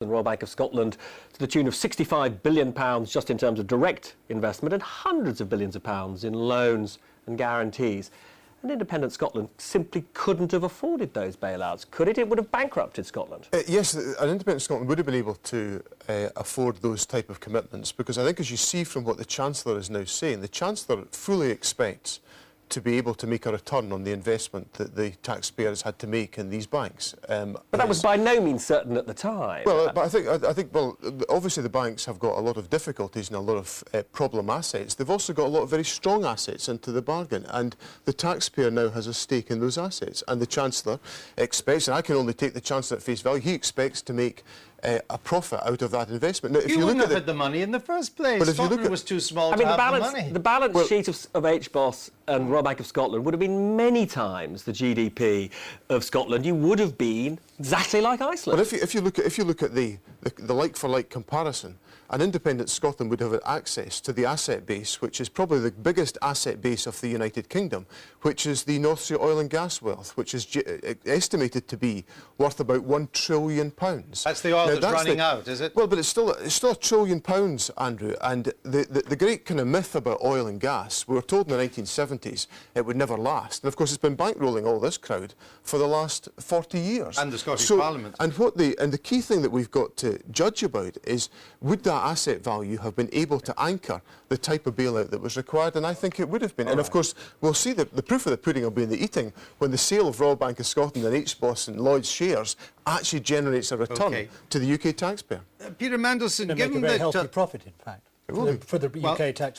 the Royal Bank of Scotland to the tune of £65 billion just in terms of direct investment and hundreds of billions of pounds in loans and guarantees. And independent Scotland simply couldn't have afforded those bailouts, could it? It would have bankrupted Scotland. Yes, an independent Scotland would have been able to afford those type of commitments, because I think, as you see from what the Chancellor is now saying, the Chancellor fully expects to be able to make a return on the investment that the taxpayers had to make in these banks. But that was by no means certain at the time. Well, but I think, well, obviously the banks have got a lot of difficulties and a lot of problem assets. They've also got a lot of very strong assets into the bargain, and the taxpayer now has a stake in those assets. And the Chancellor expects, and I can only take the Chancellor at face value, he expects to make a profit out of that investment. Now, if you wouldn't have had the money in the first place. But Scotland was too small to have the money. The balance sheet of HBOS and Royal Bank of Scotland would have been many times the GDP of Scotland. You would have been exactly like Iceland. But if you look at the like-for-like comparison, an independent Scotland would have access to the asset base, which is probably the biggest asset base of the United Kingdom, which is the North Sea oil and gas wealth, which is estimated to be worth about £1 trillion. That's the oil that's running out, is it? Well, but it's still £1 trillion, Andrew. And the great kind of myth about oil and gas, we were told in the 1970s it would never last. And of course, it's been bankrolling all this crowd for the last 40 years. And the Scottish Parliament. And the key thing that we've got to judge about is, would that asset value have been able to anchor the type of bailout that was required? And I think it would have been. And of course, we'll see the proof of the pudding will be in the eating when the sale of Royal Bank of Scotland and HBOS and Lloyd's shares actually generates a return to the UK taxpayer. Peter Mandelson, given that... Make a very healthy profit, in fact, for the UK taxpayer.